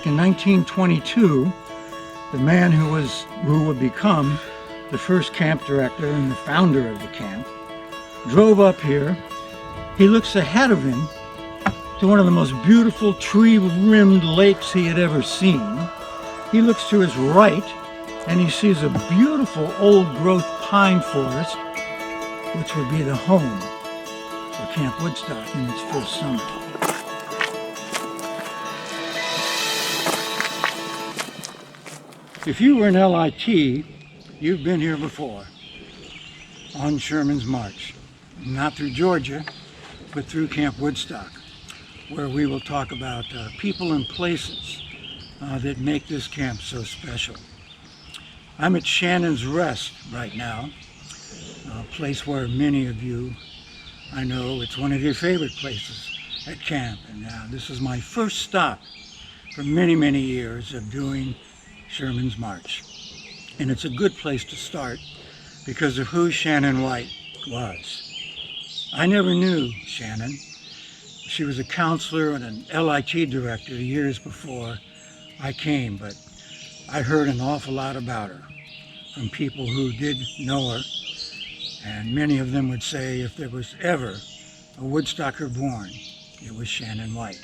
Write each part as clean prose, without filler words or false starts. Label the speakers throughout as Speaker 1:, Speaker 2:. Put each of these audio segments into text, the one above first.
Speaker 1: back in 1922, the man who would become the first camp director and the founder of the camp drove up here. He looks ahead of him to one of the most beautiful tree-rimmed lakes he had ever seen. He looks to his right and he sees a beautiful old-growth pine forest, which would be the home for Camp Woodstock in its first summer. If you were in LIT, you've been here before on Sherman's March. Not through Georgia, but through Camp Woodstock, where we will talk about people and places that make this camp so special. I'm at Shannon's Rest right now, a place where many of you, I know it's one of your favorite places at camp. And this is my first stop for many, many years of doing Sherman's March. And it's a good place to start because of who Shannon White was. I never knew Shannon. She was a counselor and an LIT director years before I came, but I heard an awful lot about her from people who did know her, and many of them would say if there was ever a Woodstocker born, it was Shannon White.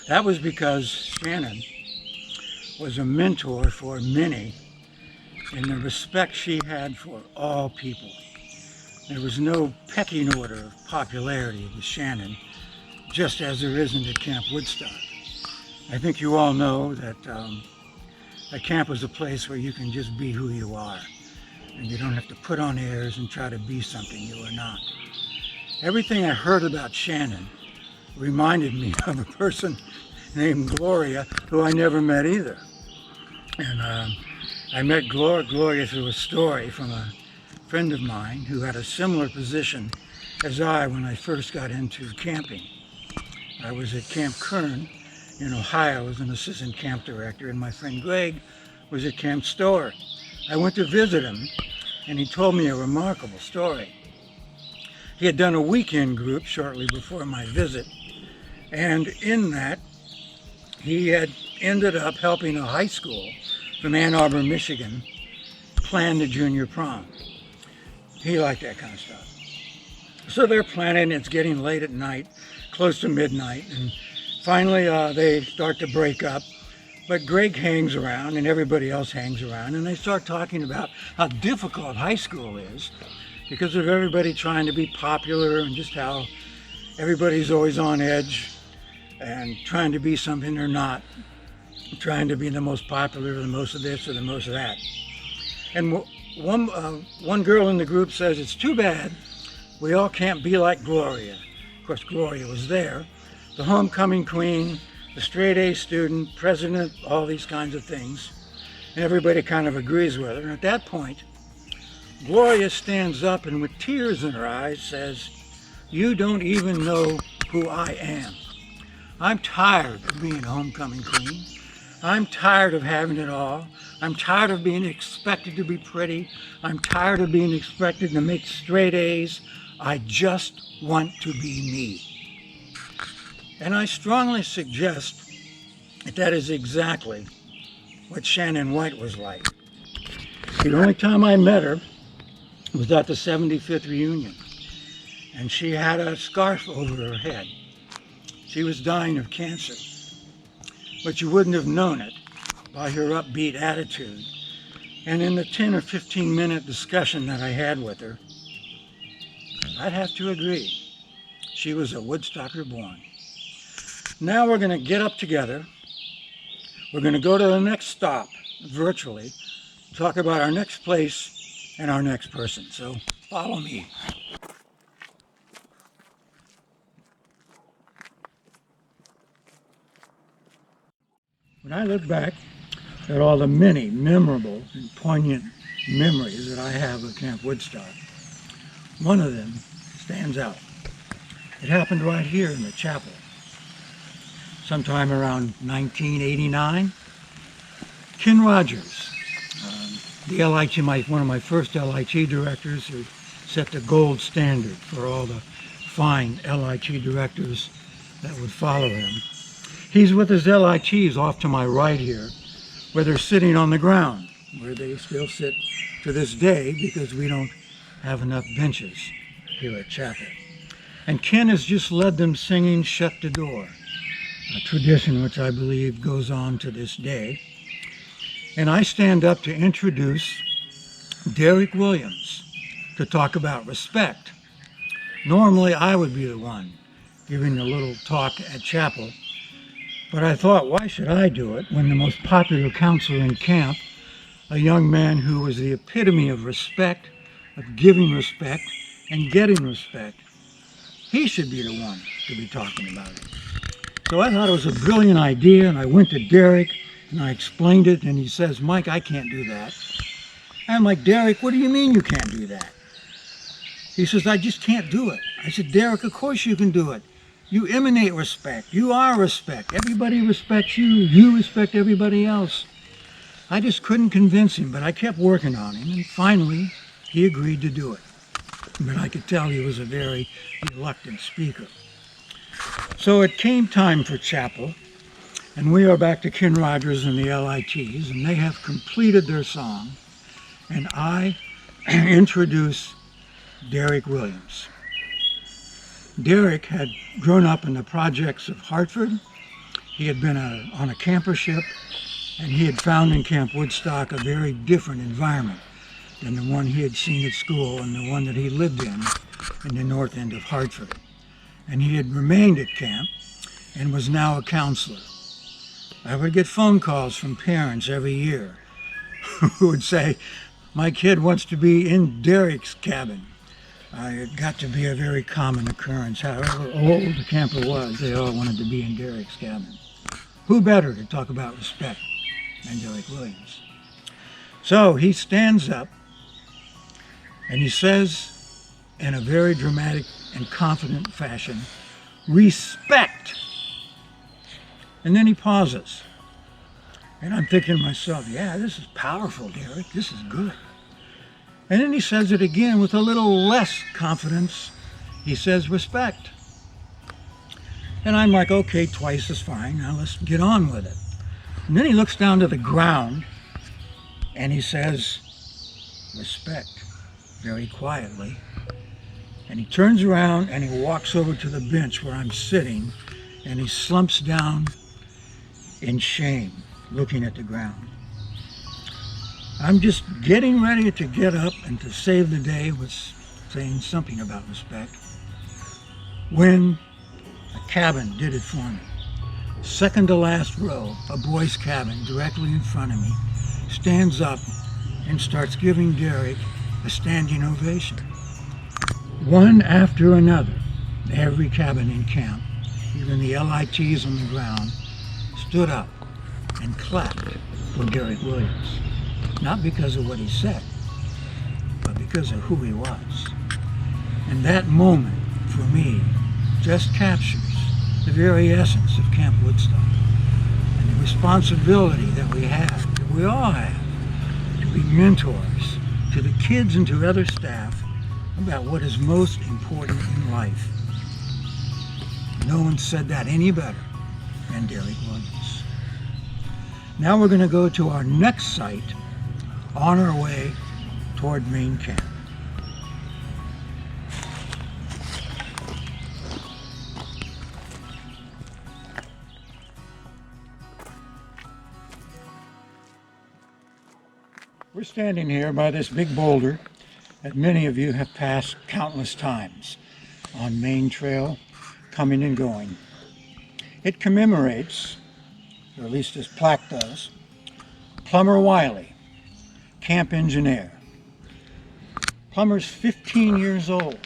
Speaker 1: That was because Shannon was a mentor for many in the respect she had for all people. There was no pecking order of popularity with Shannon, just as there isn't at Camp Woodstock. I think you all know that a camp is a place where you can just be who you are, and you don't have to put on airs and try to be something you are not. Everything I heard about Shannon reminded me of a person named Gloria, who I never met either. And I met Gloria through a story from a friend of mine who had a similar position as I when I first got into camping. I was at Camp Kern in Ohio as an assistant camp director, and my friend Greg was at Camp Storer. I went to visit him, and he told me a remarkable story. He had done a weekend group shortly before my visit, and in that, he had ended up helping a high school from Ann Arbor, Michigan, plan the junior prom. He liked that kind of stuff. So they're planning, it's getting late at night, close to midnight, and finally they start to break up. But Greg hangs around and everybody else hangs around, and they start talking about how difficult high school is because of everybody trying to be popular and just how everybody's always on edge and trying to be something they're not, trying to be the most popular, or the most of this or the most of that. And one girl in the group says, it's too bad we all can't be like Gloria. Of course, Gloria was there, the homecoming queen, the straight A student, president, all these kinds of things. And everybody kind of agrees with her. And at that point, Gloria stands up and with tears in her eyes says, you don't even know who I am. I'm tired of being a homecoming queen. I'm tired of having it all. I'm tired of being expected to be pretty. I'm tired of being expected to make straight A's. I just want to be me. And I strongly suggest that that is exactly what Shannon White was like. The only time I met her was at the 75th reunion, and she had a scarf over her head. She was dying of cancer, but you wouldn't have known it by her upbeat attitude. And in the 10 or 15 minute discussion that I had with her, I'd have to agree, she was a Woodstocker born. Now we're going to get up together. We're going to go to the next stop, virtually, talk about our next place and our next person. So follow me. When I look back at all the many memorable and poignant memories that I have of Camp Woodstock, one of them stands out. It happened right here in the chapel, sometime around 1989. Ken Rogers, the LIT, one of my first LIT directors, who set the gold standard for all the fine LIT directors that would follow him. He's with his LITs off to my right here, where they're sitting on the ground, where they still sit to this day because we don't have enough benches here at chapel. And Ken has just led them singing Shut the Door, a tradition which I believe goes on to this day. And I stand up to introduce Derek Williams to talk about respect. Normally I would be the one giving a little talk at chapel, but I thought, why should I do it when the most popular counselor in camp, a young man who was the epitome of respect, of giving respect and getting respect, he should be the one to be talking about it. So I thought it was a brilliant idea, and I went to Derek and I explained it, and he says, Mike, I can't do that. I'm like, Derek, what do you mean you can't do that? He says, I just can't do it. I said, Derek, of course you can do it. You emanate respect. You are respect. Everybody respects you. You respect everybody else. I just couldn't convince him, but I kept working on him, and finally he agreed to do it. But I could tell he was a very reluctant speaker. So it came time for chapel, and we are back to Ken Rogers and the LITs, and they have completed their song, and I introduce Derek Williams. Derek had grown up in the projects of Hartford. He had been on a camper ship, and he had found in Camp Woodstock a very different environment than the one he had seen at school and the one that he lived in the north end of Hartford. And he had remained at camp and was now a counselor. I would get phone calls from parents every year who would say, my kid wants to be in Derek's cabin. It got to be a very common occurrence. However old the camper was, they all wanted to be in Derek's cabin. Who better to talk about respect than Derek Williams? So he stands up and he says in a very dramatic and confident fashion, respect. And then he pauses. And I'm thinking to myself, yeah, this is powerful, Derek. This is good. And then he says it again with a little less confidence. He says, respect. And I'm like, okay, twice is fine. Now let's get on with it. And then he looks down to the ground and he says, respect, very quietly. And he turns around and he walks over to the bench where I'm sitting, and he slumps down in shame, looking at the ground. I'm just getting ready to get up and to save the day with saying something about respect, when a cabin did it for me. Second to last row, a boy's cabin directly in front of me, stands up and starts giving Derek a standing ovation. One after another, every cabin in camp, even the LITs on the ground, stood up and clapped for Derek Williams. Not because of what he said, but because of who he was. And that moment, for me, just captures the very essence of Camp Woodstock and the responsibility that we have, that we all have, to be mentors to the kids and to other staff about what is most important in life. No one said that any better than Derek Williams. Now we're going to go to our next site on our way toward main camp. We're standing here by this big boulder that many of you have passed countless times on Main Trail, coming and going. It commemorates, or at least this plaque does, Plumber Wiley, camp engineer. Plumber's 15 years old,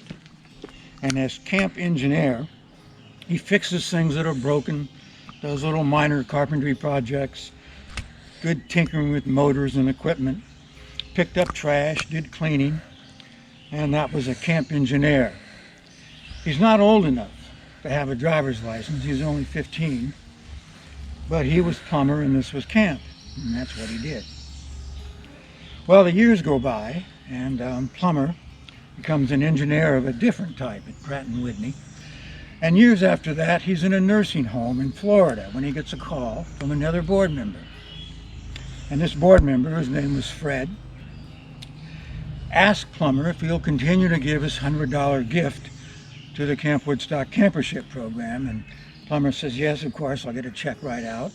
Speaker 1: and as camp engineer, he fixes things that are broken, does little minor carpentry projects, good tinkering with motors and equipment, picked up trash, did cleaning, and that was a camp engineer. He's not old enough to have a driver's license, he's only 15, but he was plumber and this was camp, and that's what he did. Well, the years go by, and Plumber becomes an engineer of a different type at Pratt & Whitney, And years after that, he's in a nursing home in Florida when he gets a call from another board member. And this board member, his name was Fred, asked Plummer if he'll continue to give his $100 gift to the Camp Woodstock campership program. And Plummer says, yes, of course, I'll get a check right out.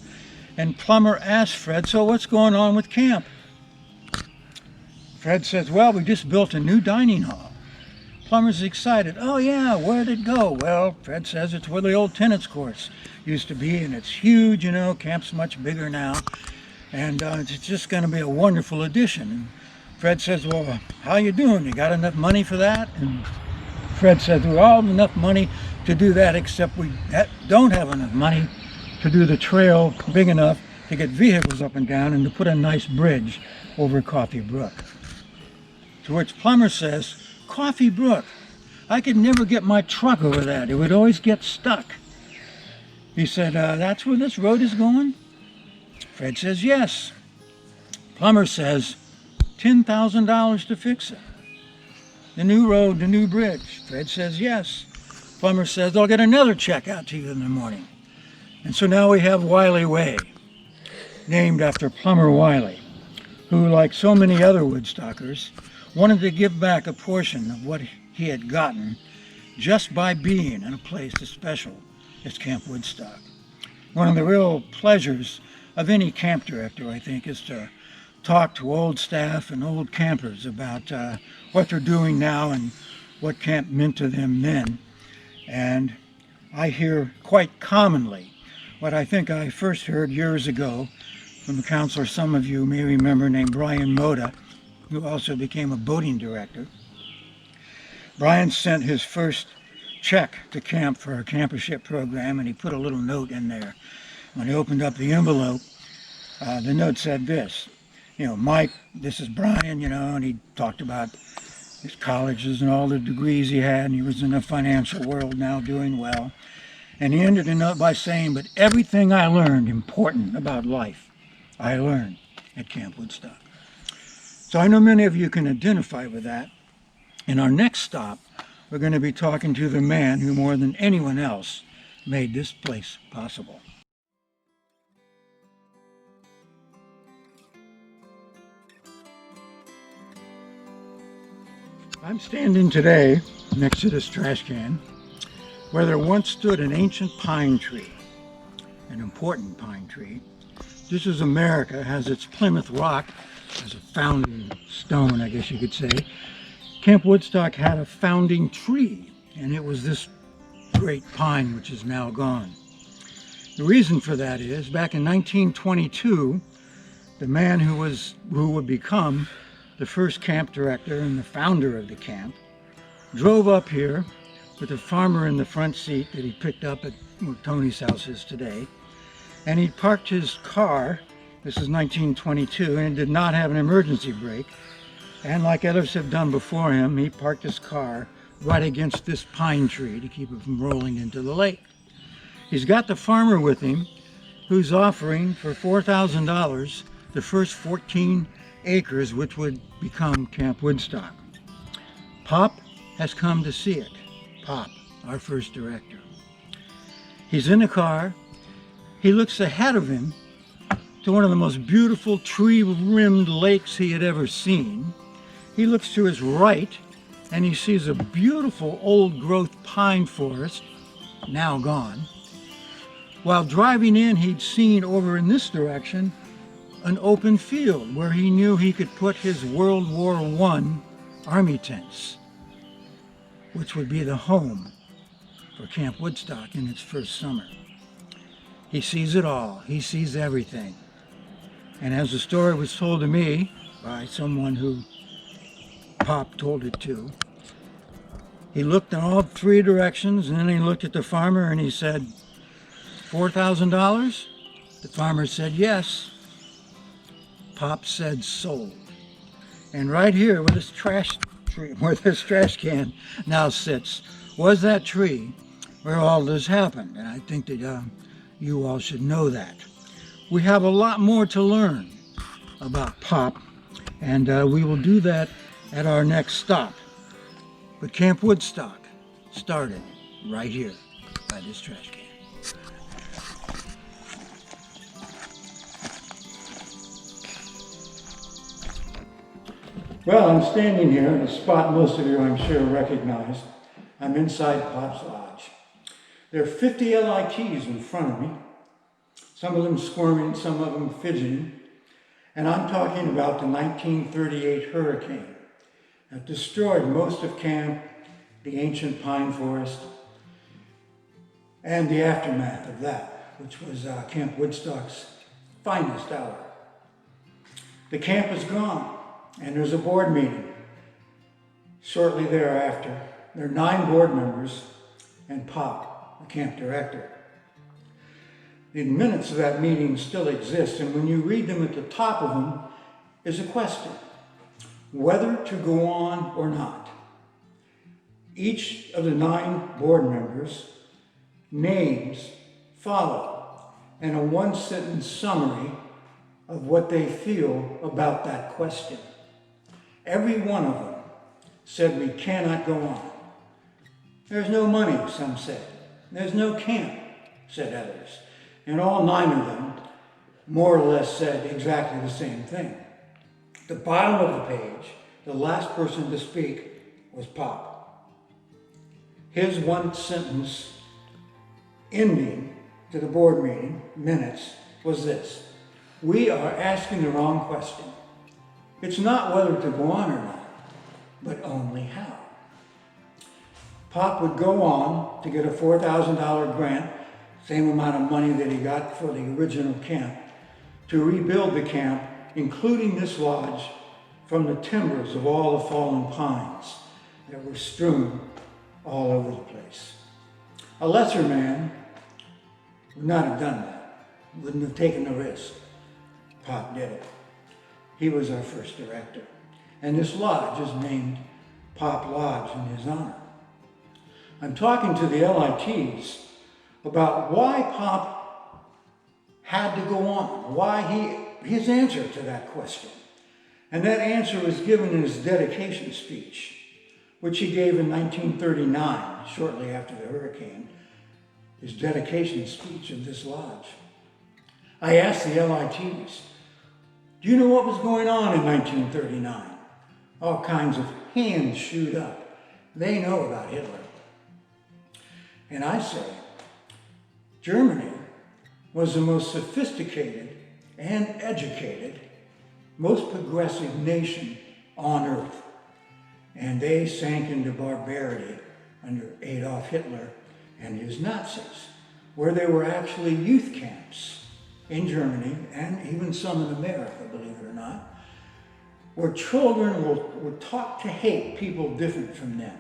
Speaker 1: And Plummer asked Fred, so what's going on with camp? Fred says, well, we just built a new dining hall. Plummer's excited. Oh yeah, where'd it go? Well, Fred says it's where the old tennis courts used to be, and it's huge, you know, camp's much bigger now. And it's just going to be a wonderful addition. And Fred says, well, how you doing? You got enough money for that? And Fred says, we all have enough money to do that, except we don't have enough money to do the trail big enough to get vehicles up and down and to put a nice bridge over Coffee Brook. To which Plummer says, Coffee Brook, I could never get my truck over that. It would always get stuck. He said, that's where this road is going? Fred says, yes. Plummer says, $10,000 to fix it. The new road, the new bridge. Fred says, yes. Plummer says, I'll get another check out to you in the morning. And so now we have Wiley Way, named after Plummer Wiley, who, like so many other Woodstockers, wanted to give back a portion of what he had gotten just by being in a place as special as Camp Woodstock. One of the real pleasures of any camp director, I think, is to talk to old staff and old campers about what they're doing now and what camp meant to them then. And I hear quite commonly what I think I first heard years ago from a counselor some of you may remember named Brian Moda, who also became a boating director. Brian sent his first check to camp for our campership program, and he put a little note in there. When he opened up the envelope, the note said this, Mike, this is Brian, and he talked about his colleges and all the degrees he had, and he was in the financial world now doing well. And he ended the note by saying, but everything I learned important about life, I learned at Camp Woodstock. So I know many of you can identify with that. In our next stop, we're going to be talking to the man who more than anyone else made this place possible. I'm standing today next to this trash can where there once stood an ancient pine tree, an important pine tree. Just as America has its Plymouth Rock as a founding stone, I guess you could say, Camp Woodstock had a founding tree, and it was this great pine which is now gone. The reason for that is, back in 1922, the man who would become the first camp director and the founder of the camp drove up here with a farmer in the front seat that he picked up at where Tony's house is today. And he parked his car, this is 1922, and it did not have an emergency brake. And like others have done before him, he parked his car right against this pine tree to keep it from rolling into the lake. He's got the farmer with him who's offering for $4,000 the first 14 acres which would become Camp Woodstock. Pop has come to see it. Pop, our first director. He's in the car. He looks ahead of him to one of the most beautiful tree-rimmed lakes he had ever seen. He looks to his right and he sees a beautiful old-growth pine forest, now gone. While driving in, he'd seen over in this direction an open field where he knew he could put his World War I army tents, which would be the home for Camp Woodstock in its first summer. He sees it all. He sees everything. And as the story was told to me by someone who Pop told it to, he looked in all three directions, and then he looked at the farmer and he said, $4,000? The farmer said yes. Pop said sold. And right here where this trash can now sits was that tree where all this happened. And I think that you all should know that. We have a lot more to learn about Pop, and we will do that at our next stop. But Camp Woodstock started right here. by this trash can. Well, I'm standing here in a spot most of you, I'm sure, recognize. I'm inside Pop's Lodge. There are 50 LITs in front of me, some of them squirming, some of them fidgeting. And I'm talking about the 1938 hurricane that destroyed most of camp, the ancient pine forest, and the aftermath of that, which was Camp Woodstock's finest hour. The camp is gone. And there's a board meeting shortly thereafter. There are 9 board members and Pop, the camp director. The minutes of that meeting still exist, and when you read them, at the top of them is a question: whether to go on or not. Each of the 9 board members' names follow, and a one-sentence summary of what they feel about that question. Every one of them said we cannot go on. There's no money, some said. There's no camp, said others. And all 9 of them more or less said exactly the same thing. At the bottom of the page, the last person to speak was Pop. His one sentence ending to the board meeting minutes was this: we are asking the wrong question. It's not whether to go on or not, but only how. Pop would go on to get a $4,000 grant, same amount of money that he got for the original camp, to rebuild the camp, including this lodge, from the timbers of all the fallen pines that were strewn all over the place. A lesser man would not have done that, wouldn't have taken the risk. Pop did it. He was our first director. And this lodge is named Pop Lodge in his honor. I'm talking to the LITs about why Pop had to go on, his answer to that question. And that answer was given in his dedication speech, which he gave in 1939, shortly after the hurricane, his dedication speech of this lodge. I asked the LITs, do you know what was going on in 1939? All kinds of hands shoot up. They know about Hitler. And I say, Germany was the most sophisticated and educated, most progressive nation on earth. And they sank into barbarity under Adolf Hitler and his Nazis, where there were actually youth camps in Germany, and even some in America, believe it or not, where children were taught to hate people different from them.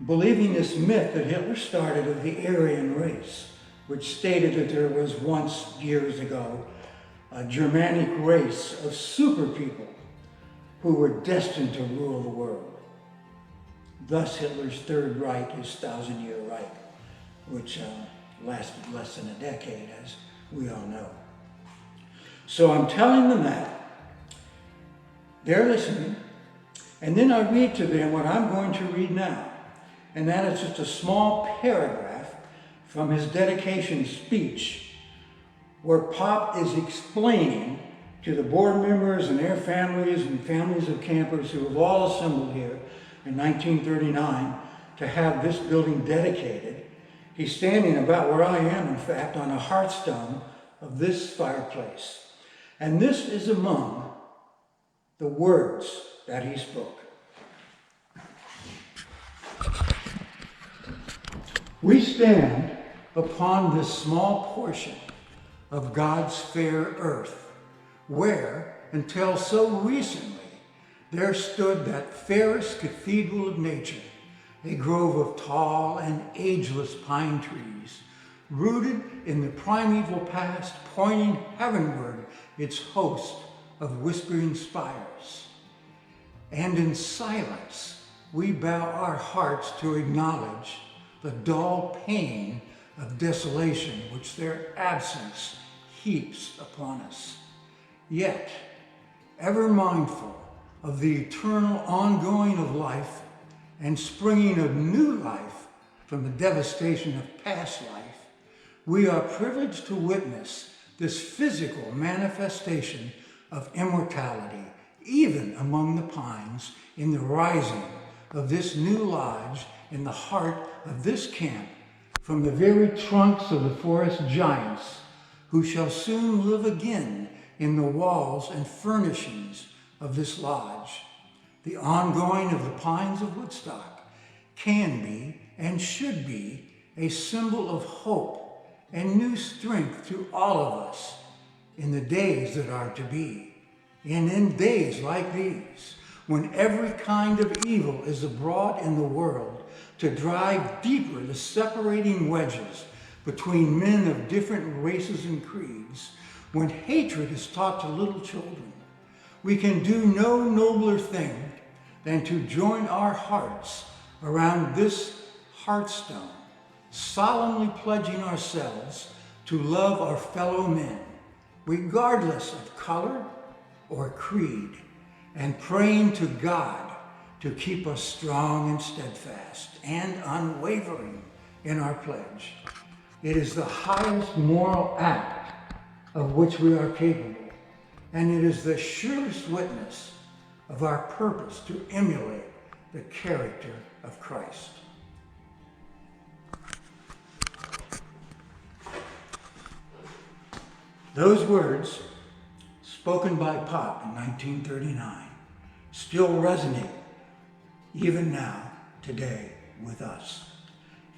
Speaker 1: Believing this myth that Hitler started of the Aryan race, which stated that there was once, years ago, a Germanic race of super people who were destined to rule the world. Thus Hitler's Third Reich, his 1,000-year Reich, which lasted less than a decade, as we all know. So I'm telling them that. They're listening. And then I read to them what I'm going to read now. And that is just a small paragraph from his dedication speech, where Pop is explaining to the board members and their families and families of campers who have all assembled here in 1939 to have this building dedicated. He's standing about where I am, in fact, on a hearthstone of this fireplace. And this is among the words that he spoke. We stand upon this small portion of God's fair earth, where, until so recently, there stood that fairest cathedral of nature, a grove of tall and ageless pine trees, rooted in the primeval past, pointing heavenward its host of whispering spires. And in silence, we bow our hearts to acknowledge the dull pain of desolation which their absence heaps upon us. Yet, ever mindful of the eternal ongoing of life and springing of new life from the devastation of past life, we are privileged to witness this physical manifestation of immortality, even among the pines, in the rising of this new lodge in the heart of this camp, from the very trunks of the forest giants, who shall soon live again in the walls and furnishings of this lodge. The ongoing of the pines of Woodstock can be and should be a symbol of hope and new strength to all of us in the days that are to be. And in days like these, when every kind of evil is abroad in the world to drive deeper the separating wedges between men of different races and creeds, when hatred is taught to little children, we can do no nobler thing than to join our hearts around this hearthstone, solemnly pledging ourselves to love our fellow men, regardless of color or creed, and praying to God to keep us strong and steadfast and unwavering in our pledge. It is the highest moral act of which we are capable, and it is the surest witness of our purpose to emulate the character of Christ. Those words, spoken by Pop in 1939, still resonate even now, today, with us.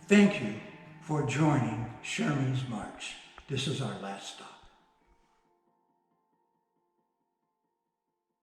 Speaker 1: Thank you for joining Sherman's March. This is our last stop.